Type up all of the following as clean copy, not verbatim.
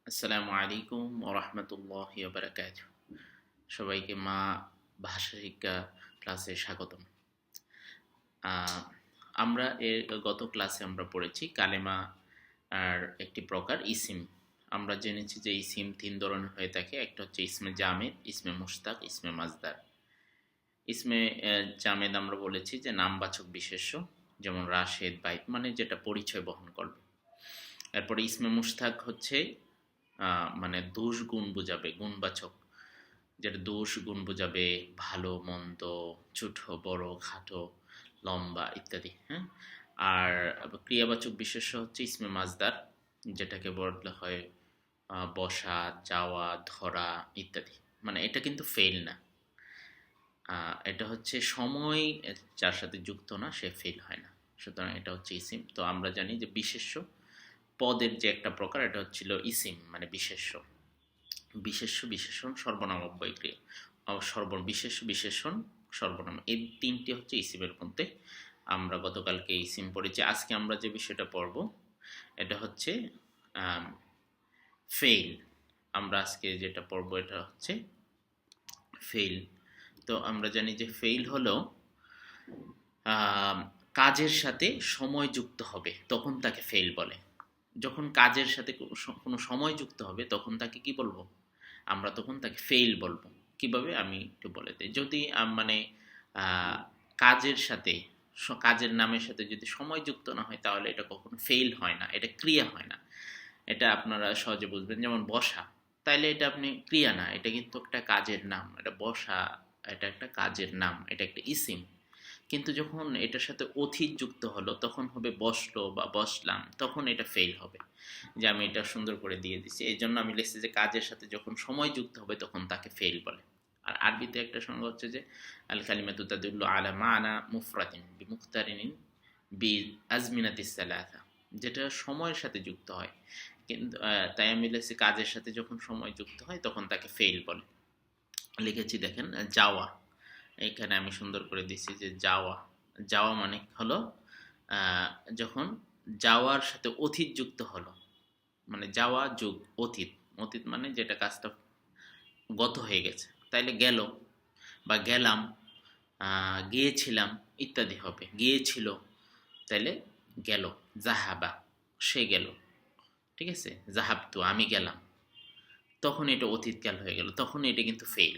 আসসালামু আলাইকুম ওয়া রাহমাতুল্লাহি ওয়া বারাকাতুহু। সবাইকে মা ভাষা শিক্ষা ক্লাসে স্বাগতম। আ আমরা গত ক্লাসে আমরা পড়েছি কালেমা আর একটি প্রকার ইসিম। আমরা জেনেছি যে ইসিম ৩ ধরনের হয়ে থাকে। একটা হচ্ছে ইসমে জামেদ, ইসমে মুশতাক, ইসমে মাজদার। ইসমে জামেদ আমরা বলেছি যে নামবাচক বিশেষ্য, যেমন রাশেদ, বাইত মানে যেটা পরিচয় বহন করবে। এরপরে ইসমে মুশতাক হচ্ছে মানে দোষ গুণ বোঝাবে, গুণবাচক, যেটা দোষ গুণ বোঝাবে, ভালো মন্দ, ছোট বড়, খাটো লম্বা ইত্যাদি। হ্যাঁ, আর ক্রিয়াবাচক বিশেষ্য হচ্ছে ইসমে মাজদার, যেটাকে বলা হয় বসা, যাওয়া, ধরা ইত্যাদি। মানে এটা কিন্তু ফেল না, এটা হচ্ছে সময় যার সাথে যুক্ত না সে ফেল হয় না। সুতরাং এটা হচ্ছে ইসিম। তো আমরা জানি যে বিশেষ্য পদের যে একটা প্রকার, এটা হচ্ছিল ইসিম মানে বিশেষ্য। বিশেষ্য, বিশেষণ, সর্বনাম, অব্যয় ক্রিয়া। বিশেষ্য, বিশেষণ, সর্বনাম, এই তিনটি হচ্ছে ইসিমের মধ্যে। আমরা গতকালকে ইসিম পড়েছি। আজকে আমরা যে বিষয়টা পড়ব এটা হচ্ছে ফেইল। আমরা আজকে যেটা পড়ব এটা হচ্ছে ফেইল। তো আমরা জানি যে ফেইল হলো কাজের সাথে সময় যুক্ত হবে তখন তাকে ফেইল বলে। যখন কাজের সাথে কোনো সময় যুক্ত হবে তখন তাকে কি বলবো? আমরা তখন তাকে ফেইল বলবো। কিভাবে আমি একটু বলে দিই। যদি মানে কাজের সাথে কাজের নামের সাথে যদি সময় যুক্ত না হয় তাহলে এটা কখনো ফেইল হয় না, এটা ক্রিয়া হয় না। এটা আপনারা সহজে বুঝবেন। যেমন বসা, তাইলে এটা আপনি ক্রিয়া না, এটা কিন্তু একটা কাজের নাম। এটা বসা, এটা একটা কাজের নাম, এটা একটা ইসিম। কিন্তু যখন এটার সাথে অতীত যুক্ত হলো তখন হবে বসলো বা বসলাম, তখন এটা ফেল হবে। যে আমি এটা সুন্দর করে দিয়ে দিছি, এই জন্য আমি লিখছি যে কাজের সাথে যখন সময় যুক্ত হবে তখন তাকে ফেল বলে। আর আরবিতে একটা সংজ্ঞা হচ্ছে যে আল কালিমাতু তাদুল্লু আলা মানা মুফরাদিন বিমুখতারিনিন বি আজমিনাতিস সালাসা, যেটা সময়ের সাথে যুক্ত হয়। কিন্তু তাই আমি লিখছি কাজের সাথে যখন সময় যুক্ত হয় তখন তাকে ফেল বলে। লিখেছি দেখেন, যাওয়া, এখানে আমি সুন্দর করে দিছি যে যাওয়া। যাওয়া মানে হলো যখন যাওয়ার সাথে অতীত যুক্ত হলো, মানে যাওয়া যোগ অতীত। অতীত মানে যেটা কাজটা গত হয়ে গেছে, তাইলে গেল বা গেলাম, গিয়েছিলাম ইত্যাদি হবে। গিয়েছিল, তাইলে গেল। জাহাবা, সে গেল। ঠিক আছে, জাহাবতু, আমি গেলাম, তখন এটা অতীতকাল হয়ে গেল, তখন এটা কিন্তু ফেল।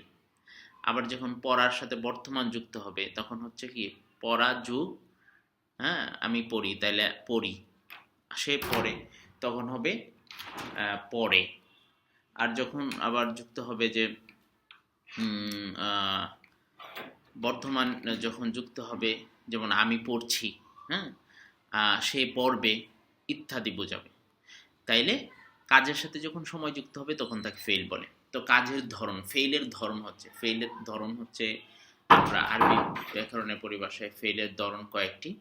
আবার যখন পড়ার সাথে বর্তমান যুক্ত হবে তখন হচ্ছে কি পড়া যুগ, হ্যাঁ আমি পড়ি, তাইলে পড়ি, সে পড়ে, তখন হবে পড়ে। আর যখন আবার যুক্ত হবে যে বর্তমান, যখন যুক্ত হবে, যেমন আমি পড়ছি, হ্যাঁ, সে পড়বে ইত্যাদি বোঝাবে। তাইলে কাজের সাথে যখন সময় যুক্ত হবে তখন তাকে ফেল বলে। তো কাজের ধরন, ফেইলের ধরন হচ্ছে আমরা আরবি ব্যাকরণের পরিভাষায় ফেইলের ধরন কয়েকটি।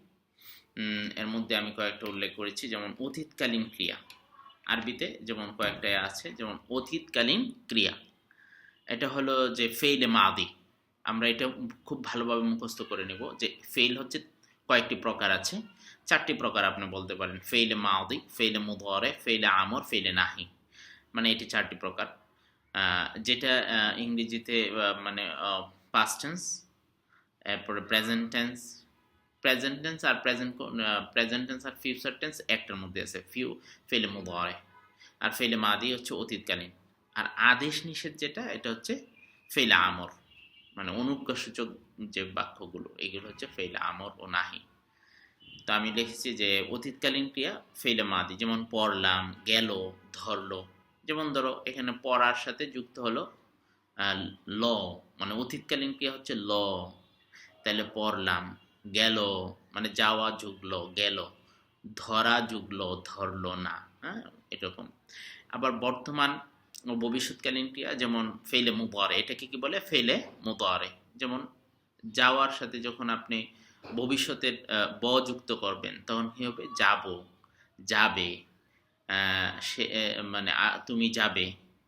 এর মধ্যে আমি কয়েকটা উল্লেখ করেছি, যেমন অতীতকালীন ক্রিয়া। আরবিতে যেমন কয়েকটা আছে, যেমন অতীতকালীন ক্রিয়া, এটা হলো যে ফেইলে মাদি। আমরা এটা খুব ভালোভাবে মুখস্থ করে নেব যে ফেইল হচ্ছে কয়েকটি প্রকার আছে। 4টি প্রকার আপনি বলতে পারেন: ফেইলে মাদি, ফেইলে মুদরে, ফেইলে আমর, ফেইলে নাহি। মানে এটি 4টি প্রকার। যেটা ইংরেজিতে মানে পাস্ট টেন্স, এরপরে প্রেজেন্ট টেন্স। প্রেজেন্ট টেন্স আর ফিউচার টেন্স একটার মধ্যে আছে, ফেইলে মুদরে। আর ফেইলে মাদি হচ্ছে অতীতকালীন। আর আদেশ নিষেধ যেটা, এটা হচ্ছে ফেইলে আমর, মানে অনুজ্ঞাসূচক যে বাক্যগুলো এগুলো হচ্ছে ফেইলে আমর ও নাহি। তো আমি লিখেছি যে অতীতকালীন ক্রিয়া ফেইলে মাদি, যেমন পড়লাম, গেল, ধরলো। যেমন ধরো এখানে পড়ার সাথে যুক্ত হলো ল, মানে অতীতকালীন ক্রিয়া হচ্ছে ল, তাহলে পড়লাম। গেল মানে যাওয়া যুগলো গেল, ধরা যুগলো ধরলো না। হ্যাঁ, এরকম। আবার বর্তমান ও ভবিষ্যৎকালীন ক্রিয়া, যেমন ফেইলে মুদারে, এটাকে কি বলে? ফেইলে মুদারে। যেমন যাওয়ার সাথে যখন আপনি ভবিষ্যতের ব যুক্ত করবেন তখন কি হবে? যাব, যাবে, সে মানে তুমি যাবে,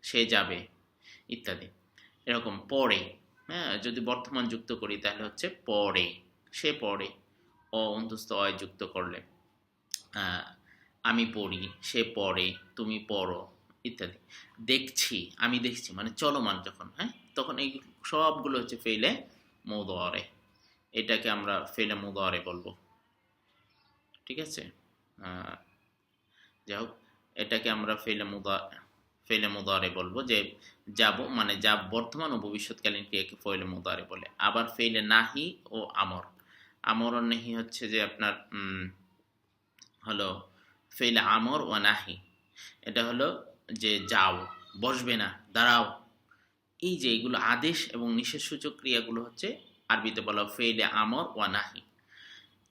সে যাবে ইত্যাদি। এরকম পড়ে, হ্যাঁ, যদি বর্তমান যুক্ত করি তাহলে হচ্ছে পড়ে, সে পড়ে। অন্তস্থ অয় যুক্ত করলে আমি পড়ি, সে পড়ে, তুমি পড়ো ইত্যাদি। দেখছি, আমি দেখছি মানে চলমান যখন, হ্যাঁ, তখন এই সবগুলো হচ্ছে ফেইলে মুদারে। এটাকে আমরা ফেইলে মুদারে বলবো। ঠিক আছে? আহ, যাই হোক, এটাকে আমরা ফেইলে মুদারে বলবো, যে যাব মানে যা বর্তমান ও ভবিষ্যৎকালীন ক্রিয়াকে ফেইলে মুদারে বলে। আবার ফেইলে নাহি ও আমর, আমর ও নাহি হচ্ছে যে আপনার হলো ফেইলে আমর ও নাহি। এটা হলো যে যাও, বসবে না, দাঁড়াও। এই যে এগুলো আদেশ এবং নিষেধ সূচক ক্রিয়াগুলো হচ্ছে আরবিতে বলা ফেইলে আমর ওয়া নাহি।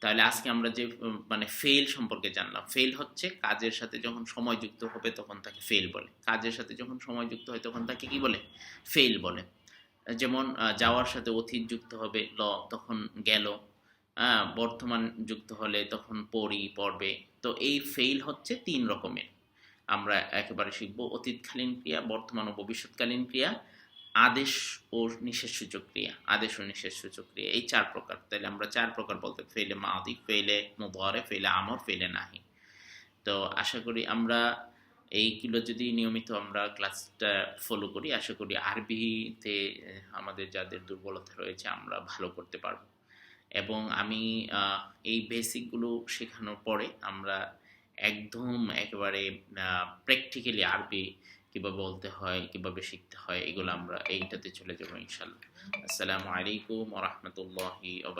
তাহলে আজকে আমরা যে মানে ফেইল সম্পর্কে জানলাম। ফেইল হচ্ছে কাজের সাথে যখন সময় যুক্ত হবে তখন তাকে ফেইল বলে, কাজের সাথে যখন সময় যুক্ত হয় তখন তাকে কি বলে? ফেইল বলে। যেমন যাওয়ার সাথে অতীত যুক্ত হবে ল, তখন গেল। বর্তমান যুক্ত হলে তখন পড়বে। তো এই ফেইল হচ্ছে ৩ রকমের। আমরা একেবারে শিখব অতীতকালীন ক্রিয়া, বর্তমান ও ভবিষ্যৎকালীন ক্রিয়া, আদেশ ও নিষেধ সূচক ক্রিয়া। আদেশ ও নিষেধ সূচক ক্রিয়া এই ৪ প্রকার। তাহলে আমরা ৪ প্রকার বলতে, ফেইলে মাদি, ফেইলে মুদারে, ফেইলে আমর, ফেইলে নাহি। তো আশা করি আমরা এইগুলো যদি নিয়মিত আমরা ক্লাসটা ফলো করি, আশা করি আরবিতে আমাদের যাদের দুর্বলতা রয়েছে আমরা ভালো করতে পারবো। এবং আমি এই বেসিকগুলো শেখানোর পরে আমরা একদম একেবারে প্র্যাকটিক্যালি আরবি কিভাবে বলতে হয়, কিভাবে শিখতে হয়, এগুলো আমরা এইটাতে চলে যাবো ইনশাল্লাহ। আসসালামু আলাইকুম ওয়া রাহমাতুল্লাহি ওয়া বারাকাতুহু।